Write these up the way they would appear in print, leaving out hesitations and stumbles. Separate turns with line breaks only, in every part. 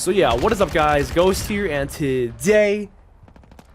So yeah, what is up guys, Ghost here, and today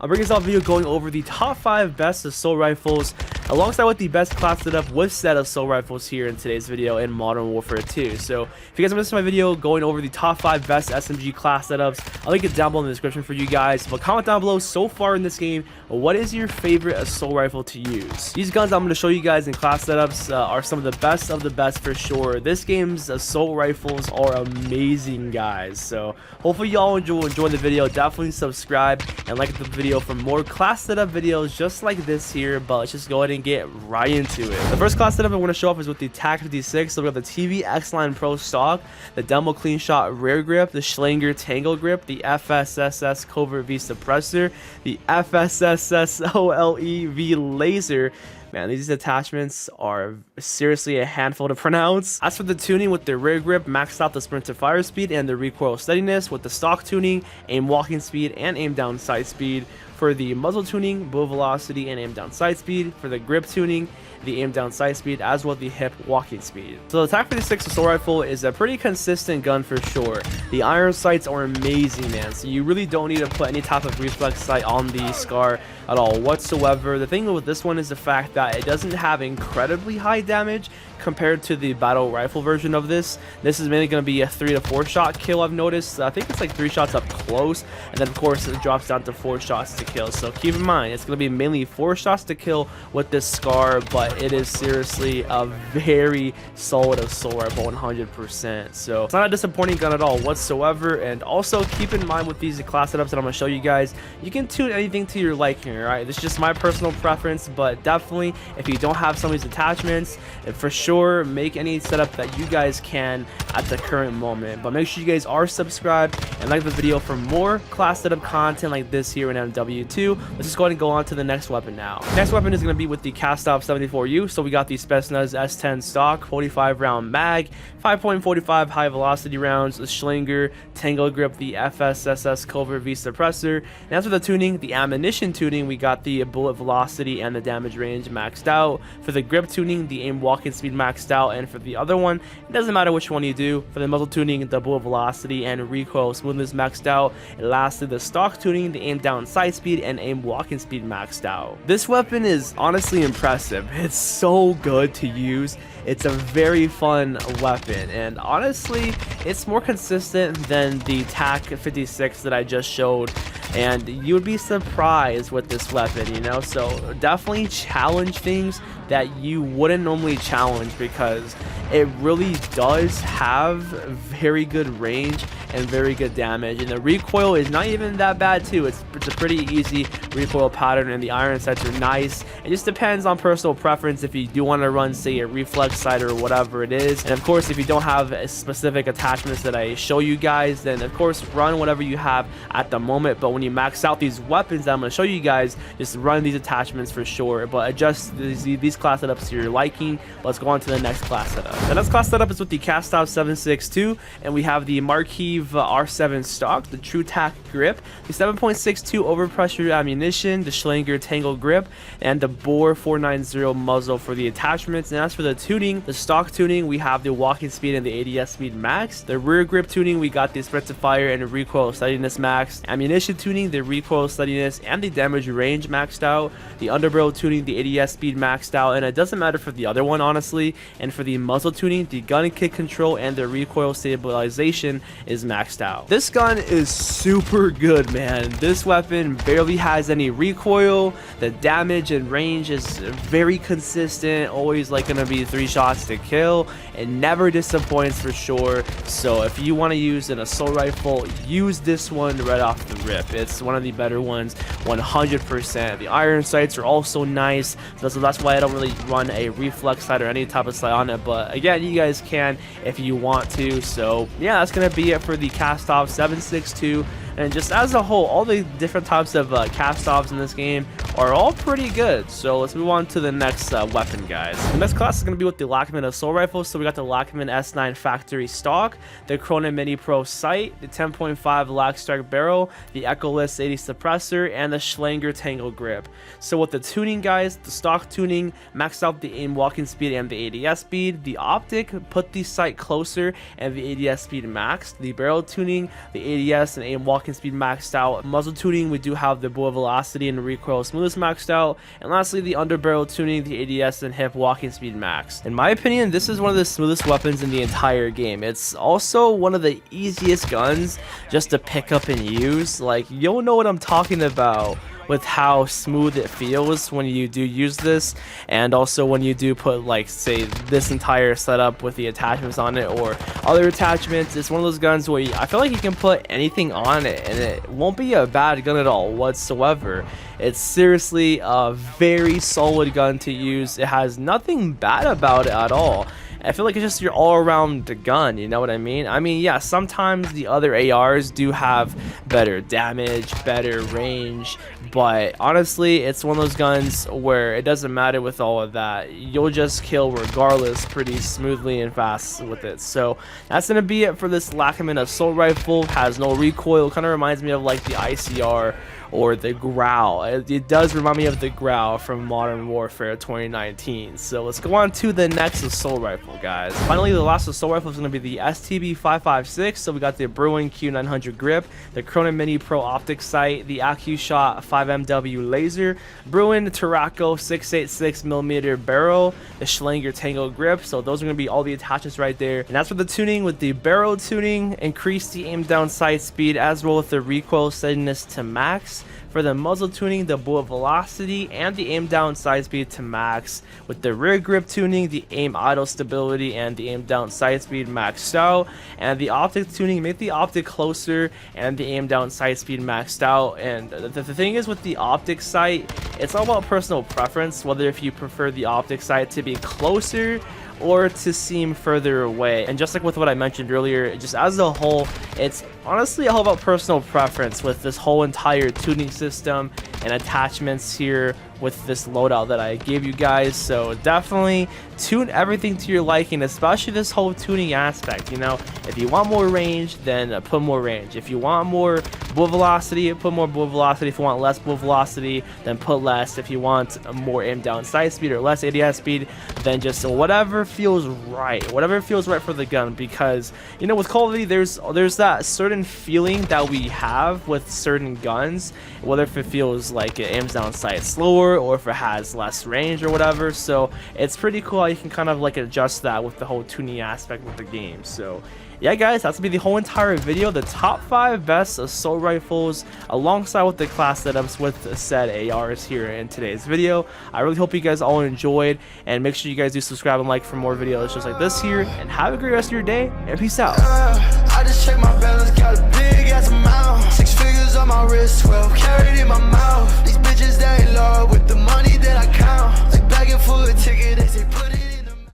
I'm bringing this video going over the top 5 best assault rifles alongside with the best class setup with set assault rifles here in today's video in Modern Warfare 2. So if you guys missed my video going over the top 5 best SMG class setups, I'll link it down below in the description for you guys. But comment down below so far in this game, what is your favorite assault rifle to use? These guns I'm going to show you guys in class setups are some of the best for sure. This game's assault rifles are amazing, guys. So hopefully y'all enjoy the video. Definitely subscribe and like the video for more class setup videos just like this here. But let's just go ahead and get right into it. The first class setup I want to show off is with the Tack 56. So we have the TV X-Line Pro stock, the Demo Clean Shot rear grip, the Schlinger Tangle grip, the FSSS Covert V suppressor, the FSSS OLEV laser. Man, these attachments are seriously a handful to pronounce. As for the tuning, with the rear grip, maxed out the sprint to fire speed and the recoil steadiness. With the stock tuning, aim walking speed and aim down sight speed. For the muzzle tuning, bullet velocity and aim down sight speed. For the grip tuning, the aim down sight speed, as well as the hip walking speed. So the Tack 56 assault rifle is a pretty consistent gun for sure. The iron sights are amazing, man, so you really don't need to put any type of reflex sight on the SCAR at all whatsoever. The thing with this one is the fact that it doesn't have incredibly high damage compared to the battle rifle version of this. This is mainly going to be a 3 to 4 shot kill, I've noticed. I think it's like 3 shots up close, and then of course it drops down to 4 shots to kill. So keep in mind, it's going to be mainly 4 shots to kill with this SCAR, but it is seriously a very solid assault rifle, 100%. So it's not a disappointing gun at all whatsoever. And also keep in mind with these class setups that I'm going to show you guys, you can tune anything to your liking, right? This is just my personal preference, but definitely if you don't have some of these attachments, for sure make any setup that you guys can at the current moment. But make sure you guys are subscribed and like the video for more class setup content like this here in MW2. Let's just go ahead and go on to the next weapon now. Next weapon is going to be with the Castov 74U. So we got the Spetsnaz S10 stock, 45 round mag, 5.45 high velocity rounds, the Schlinger Tangle grip, the FSSS Covert V suppressor. And as for the tuning, the ammunition tuning, we got the bullet velocity and the damage range maxed out. For the grip tuning, the aim walking speed maxed out. And for the other one, it doesn't matter which one you do. For the muzzle tuning, the bullet velocity and recoil smoothness maxed out. And lastly, the stock tuning, the aim down sight speed and aim walking speed maxed out. This weapon is honestly impressive. It's so good to use. It's a very fun weapon, and honestly it's more consistent than the Tack 56 that I just showed, and you would be surprised with this weapon, you know. So definitely challenge things that you wouldn't normally challenge, because it really does have very good range and very good damage, and the recoil is not even that bad too. It's a pretty easy recoil pattern, and the iron sights are nice. It just depends on personal preference if you do want to run, say, a reflex sight or whatever it is. And of course, if you don't have specific attachments that I show you guys, then of course run whatever you have at the moment. But when you max out these weapons that I'm going to show you guys, just run these attachments for sure, but adjust these class setups to your liking. Let's go on to the next class setup. The next class setup is with the Castov 762, and we have the Marquee R7 stock, the True Tack grip, the 7.62 overpressure ammunition, the Schlinger Tangle grip, and the Bore 490 muzzle for the attachments. And as for the tuning, the stock tuning, we have the walking speed and the ADS speed max. The rear grip tuning, we got the sprint to fire and the recoil steadiness max. Ammunition tuning, the recoil steadiness and the damage range maxed out. The underbarrel tuning, the ADS speed maxed out, and it doesn't matter for the other one honestly. And for the muzzle tuning, the gun kick control and the recoil stabilization is maxed out. This gun is super good, man. This weapon barely has any recoil. The damage and range is very consistent, always like gonna be 3 shots to kill. It never disappoints for sure. So if you want to use an assault rifle, use this one right off the rip. It's one of the better ones, 100%. The iron sights are also nice, so that's why I don't really run a reflex sight or any type of sight on it. But again, you guys can if you want to. So yeah, that's gonna be it for the Castov 762. And just as a whole, all the different types of Castovs in this game are all pretty good. So let's move on to the next weapon, guys. The next class is going to be with the Lockman assault rifle. So we got the Lockman S9 factory stock, the Cronin Mini Pro sight, the 10.5 lag strike barrel, the Echoless 80 suppressor, and the Schlanger Tangle grip. So with the tuning, guys, the stock tuning maxed out the aim walking speed and the ADS speed. The optic put the sight closer and the ADS speed maxed. The barrel tuning, the ADS and aim walking speed maxed out. Muzzle tuning, we do have the bullet velocity and recoil smoothness maxed out. And lastly, the underbarrel tuning, the ADS and hip walking speed max. In my opinion, this is one of the smoothest weapons in the entire game. It's also one of the easiest guns just to pick up and use. Like, you'll know what I'm talking about with how smooth it feels when you do use this, and also when you do put, like, say this entire setup with the attachments on it or other attachments. It's one of those guns where I feel like you can put anything on it and it won't be a bad gun at all whatsoever. It's seriously a very solid gun to use. It has nothing bad about it at all. I feel like it's just your all-around gun, you know what I mean? I mean, yeah, sometimes the other ARs do have better damage, better range, but honestly, it's one of those guns where it doesn't matter with all of that. You'll just kill regardless pretty smoothly and fast with it. So that's going to be it for this Lockman assault rifle. Has no recoil. Kind of reminds me of like the ICR or the Growl. It does remind me of the Growl from Modern Warfare 2019. So let's go on to the next assault rifle, guys. Finally, the last assault rifle is going to be the STB556. So we got the Bruin Q900 grip, the Cronin Mini Pro optic sight, the AccuShot 5MW laser, Bruin Taraco 686mm barrel, the Schlanger Tangle grip. So those are going to be all the attachments right there. And that's for the tuning. With the barrel tuning, increase the aim down sight speed as well with the recoil steadiness to max. For the muzzle tuning, the bullet velocity and the aim down sight speed to max. With the rear grip tuning, the aim idle stability and the aim down sight speed maxed out. And the optic tuning, make the optic closer and the aim down sight speed maxed out. And the thing is with the optic sight, it's all about personal preference, whether if you prefer the optic sight to be closer or to seem further away. And just like with what I mentioned earlier, just as a whole, it's honestly all about personal preference with this whole entire tuning system and attachments here with this loadout that I gave you guys. So definitely tune everything to your liking, especially this whole tuning aspect. You know, if you want more range, then put more range. If you want more bullet velocity, put more bullet velocity. If you want less bullet velocity, then put less. If you want more aim down sight speed or less ADS speed, then just whatever feels right, whatever feels right for the gun. Because, you know, with Call of Duty, there's that certain feeling that we have with certain guns, whether if it feels like it aims down sight slower or if it has less range or whatever. So it's pretty cool how you can kind of like adjust that with the whole tuning aspect of the game. So yeah, guys, that's gonna be the whole entire video, the top 5 best assault rifles alongside with the class setups with said ARs here in today's video. I really hope you guys all enjoyed, and make sure you guys do subscribe and like for more videos just like this here, and have a great rest of your day, and peace out.
I just checked my balance, got a big ass amount, 6 figures on my wrist, 12K